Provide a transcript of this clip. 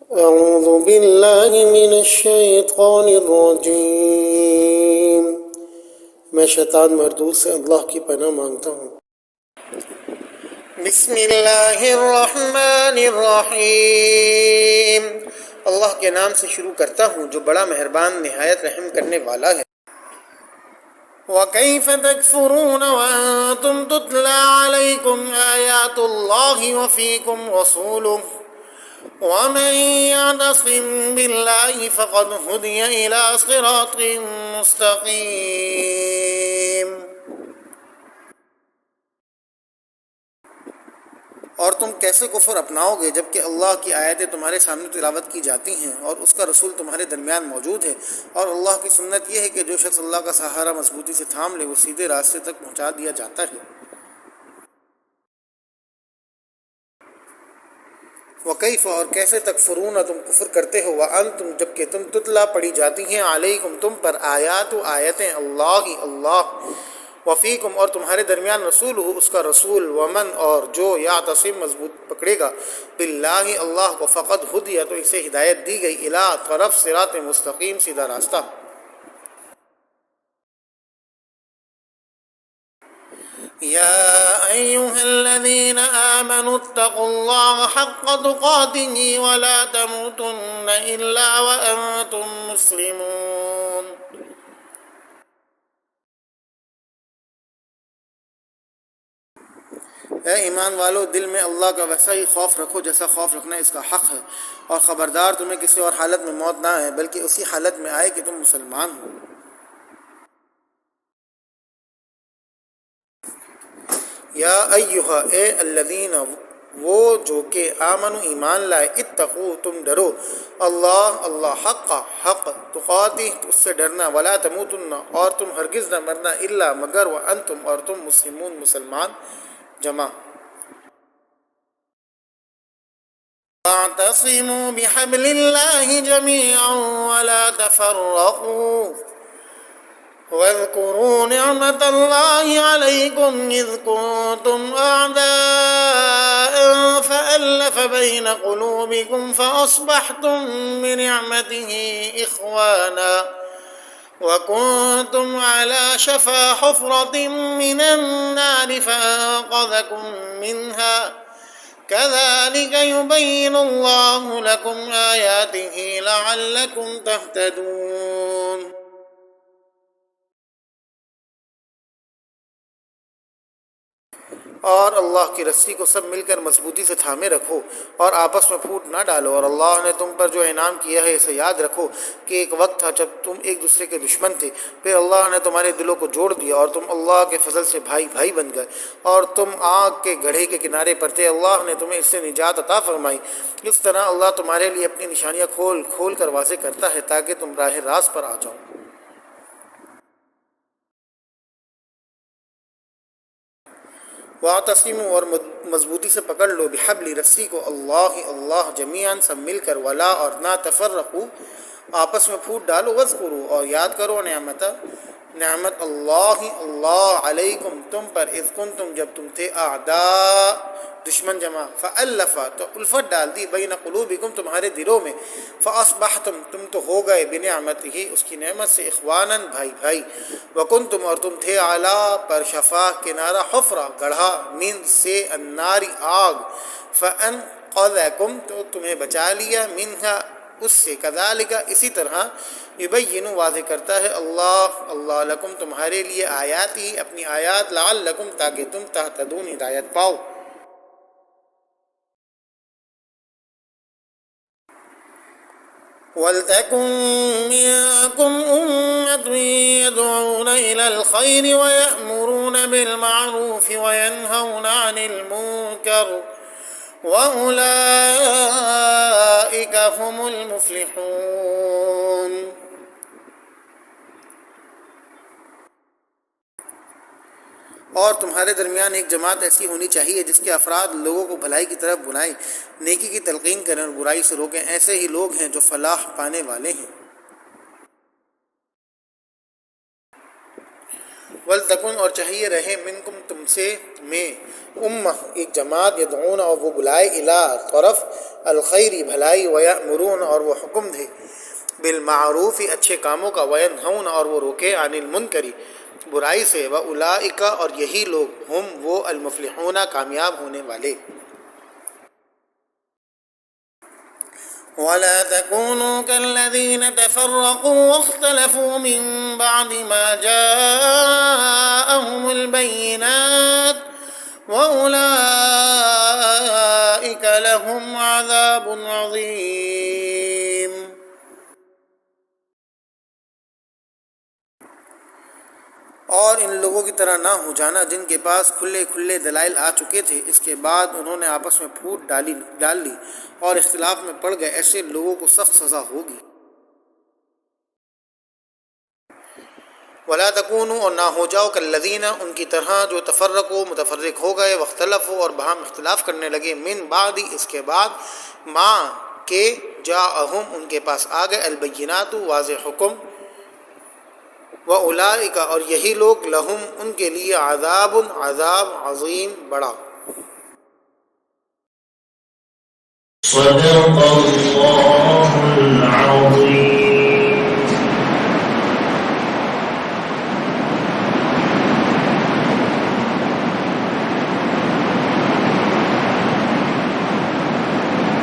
أعوذ بالله من الشيطان الرجيم میں شیطان مردود سے اللہ کی پناہ مانگتا ہوں۔ بسم اللہ الرحمن الرحیم، اللہ کے نام سے شروع کرتا ہوں جو بڑا مہربان نہایت رحم کرنے والا ہے۔ وَكَيْفَ تَكْفُرُونَ وَأَنْتُمْ تُتْلَى عَلَيْكُمْ آيَاتُ اللَّهِ وَفِيكُمْ رَسُولُهُ وَمَنْ يَعْتَصِمْ بِاللَّهِ فَقَدْ هُدِيَ إِلَى صِرَاطٍ مُسْتَقِيمٍ۔ اور تم کیسے کفر اپناؤ گے جبکہ اللہ کی آیتیں تمہارے سامنے تلاوت کی جاتی ہیں اور اس کا رسول تمہارے درمیان موجود ہے، اور اللہ کی سنت یہ ہے کہ جو شخص اللہ کا سہارا مضبوطی سے تھام لے وہ سیدھے راستے تک پہنچا دیا جاتا ہے۔ وَكَيْفَ اور کیسے تکفرون تم کفر کرتے ہو، وَأَنْتُمْ جبکہ تم تتلا پڑھی جاتی ہیں علیکم تم پر آیات و آیتیں اللہ وفیکم اور تمہارے درمیان رسول ہو اس کا رسول، ومن اور جو یعتصم مضبوط پکڑے گا باللہ اللہ کو، فقد ہدیہ تو اسے ہدایت دی گئی، الی طرف صراط مستقیم سیدھا راستہ۔ یا ایہا الذین آمنوا اتقوا اللہ حق تقاتہ ولا تموتن الا وانتم مسلمون۔ اے ایمان والو، دل میں اللہ کا ویسا ہی خوف رکھو جیسا خوف رکھنا اس کا حق ہے، اور خبردار تمہیں کسی اور حالت میں موت نہ آئے بلکہ اسی حالت میں آئے کہ تم مسلمان ہو۔ یا ایہا اے الذین وہ جو کہ آمنوا ایمان لائے، اتقو تم ڈرو اللہ حق تقاتہ اس سے ڈرنا، ولا تموتن اور تم ہرگز نہ مرنا، الا مگر وانتم اور تم مسلمون مسلمان جمع۔ واعتصموا بحبل اللہ جميعا ولا تفرقوا واذكروا نعمة الله عليكم إذ كنتم أعداء فألف بين قلوبكم فأصبحتم بنعمته إخوانا وكنتم على شفا حفرة من النار فأنقذكم منها كذلك يبين الله لكم آياته لعلكم تهتدون۔ اور اللہ کی رسی کو سب مل کر مضبوطی سے تھامے رکھو اور آپس میں پھوٹ نہ ڈالو، اور اللہ نے تم پر جو انعام کیا ہے اسے یاد رکھو کہ ایک وقت تھا جب تم ایک دوسرے کے دشمن تھے، پھر اللہ نے تمہارے دلوں کو جوڑ دیا اور تم اللہ کے فضل سے بھائی بن گئے، اور تم آگ کے گڑھے کے کنارے پر تھے، اللہ نے تمہیں اس سے نجات عطا فرمائی۔ اس طرح اللہ تمہارے لیے اپنی نشانیاں کھول کر واضح کرتا ہے تاکہ تم راہ راست پر آ جاؤ۔ واعتصموا اور مضبوطی سے پکڑ لو بحبل رسی کو اللہ جمیعاً سب مل کر، ولا اور نہ تفرقوا آپس میں پھوٹ ڈالو، واذکروا اور یاد کرو نعمت اللہ علیکم تم پر، اذ کنتم جب تم تھے اعداء دشمن جمع، فالف تو الفت ڈال دی، بین قلوبکم تمہارے دلوں میں، فاصبحتم تم تو ہو گئے بنعمتہ اس کی نعمت سے اخوانا بھائی، وکنتم اور تم تھے اعلی پر شفا کنارہ، حفرہ گڑھا، من سے النار آگ، فانقذکم تو تمہیں بچا لیا، منہا اس سے، کذالک اسی طرح، یبین واضح کرتا ہے اللہ لکم تمہارے لیے آیاتی اپنی آیات، لعلکم تاکہ تم تہتدون ہدایت پاؤ۔ وَلْتَكُن مِّنكُمْ أُمَّةٌ يَدْعُونَ إِلَى الْخَيْرِ وَيَأْمُرُونَ بِالْمَعْرُوفِ وَيَنْهَوْنَ عَنِ الْمُنكَرِ وَأُولَئِكَ هُمُ الْمُفْلِحُونَ۔ اور تمہارے درمیان ایک جماعت ایسی ہونی چاہیے جس کے افراد لوگوں کو بھلائی کی طرف بلائیں، نیکی کی تلقین کریں اور برائی سے روکیں، ایسے ہی لوگ ہیں جو فلاح پانے والے ہیں۔ ولتکن اور چاہیے رہے منکم تم سے میں امہ ایک جماعت یدعون اور وہ بلائے الی طرف الخیری بھلائی ویأمرون اور وہ حکم دے بالمعروف اچھے کاموں کا وینہون اور وہ روکے عن المنکری برائی سے واولئک اور یہی لوگ ہم وہ المفلحون کامیاب ہونے والے ولا تكونوا كالذين تفرقوا واختلفوا من بعد ما جاءهم البينات وأولئك لهم عذاب عظيم اور ان لوگوں کی طرح نہ ہو جانا جن کے پاس کھلے کھلے دلائل آ چکے تھے، اس کے بعد انہوں نے آپس میں پھوٹ ڈال لی اور اختلاف میں پڑ گئے، ایسے لوگوں کو سخت سزا ہوگی۔ ولا تکونوا اور نہ ہو جاؤ کالذین ان کی طرح جو تفرقوا متفرق ہو گئے، واختلفوا اور باہم اختلاف کرنے لگے، من بعد اس کے بعد ما کہ جاءہم ان کے پاس آ گئے البینات واضح حکم، وَأُولَئِكَ اور یہی لوگ لہم ان کے لیے عذاب عظیم بڑا۔ صدق اللہ العظیم۔